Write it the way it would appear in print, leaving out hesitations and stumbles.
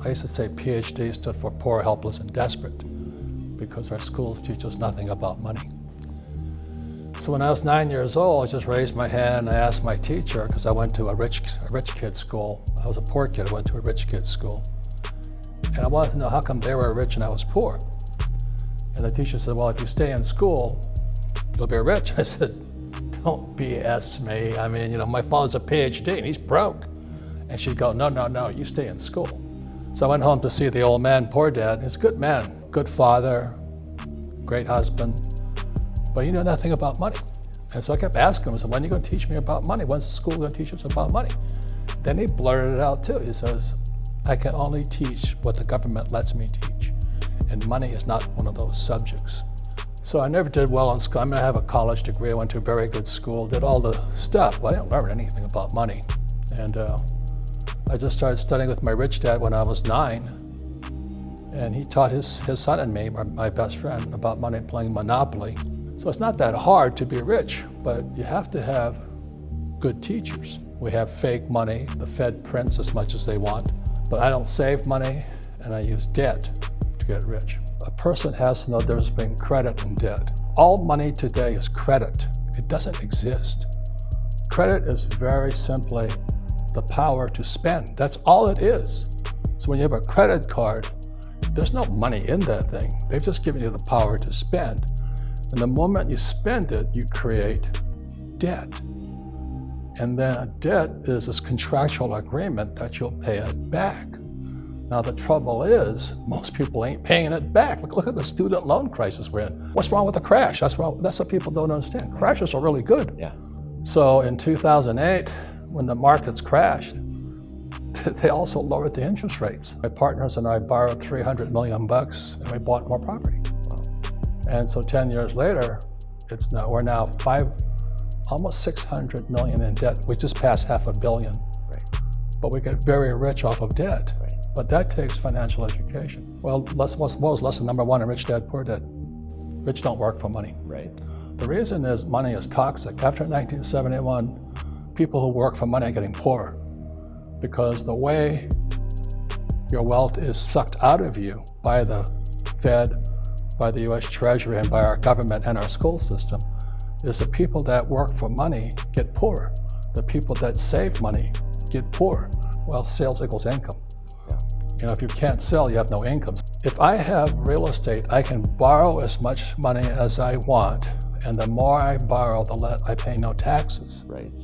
I used to say PhD stood for poor, helpless, and desperate, because our schools teach us nothing about money. So when I was 9 years old, I just raised my hand and I asked my teacher, because I went to a rich kid's school. I was a poor kid, I went to a rich kid's school. And I wanted to know how come they were rich and I was poor. And the teacher said, well, if you stay in school, you'll be rich. I said, don't BS me. I mean, my father's a PhD and he's broke. And she'd go, no, you stay in school. So I went home to see the old man, poor dad. He's a good man, good father, great husband, but he knew nothing about money. And so I kept asking him, I said, when are you going to teach me about money? When's the school going to teach us about money? Then he blurted it out too. He says, I can only teach what the government lets me teach. And money is not one of those subjects. So I never did well in school. I have a college degree. I went to a very good school, did all the stuff, but I didn't learn anything about money. And I just started studying with my rich dad when I was 9. And he taught his son and me, my best friend, about money, playing Monopoly. So it's not that hard to be rich, but you have to have good teachers. We have fake money. The Fed prints as much as they want, but I don't save money and I use debt to get rich. A person has to know there's been credit and debt. All money today is credit. It doesn't exist. Credit is very simply the power to spend. That's all it is. So when you have a credit card, there's no money in that thing. They've just given you the power to spend. And the moment you spend it, you create debt. And then debt is this contractual agreement that you'll pay it back. Now the trouble is, most people ain't paying it back. Look at the student loan crisis we're in. What's wrong with the crash? That's what people don't understand. Crashes are really good. Yeah. So in 2008, when the markets crashed, they also lowered the interest rates. My partners and I borrowed $300 million and we bought more property. And so 10 years later, we're now almost 600 million in debt. We just passed $500 million. Right. But we get very rich off of debt. Right. But that takes financial education. Well, what was lesson number 1 in Rich Dad, Poor Dad? Rich don't work for money. Right. The reason is money is toxic. After 1971, people who work for money are getting poorer, because the way your wealth is sucked out of you by the Fed, by the US Treasury, and by our government and our school system is the people that work for money get poorer. The people that save money get poorer. Well, sales equals income. Yeah. If you can't sell, you have no income. If I have real estate, I can borrow as much money as I want, and the more I borrow, the less I pay no taxes. Right.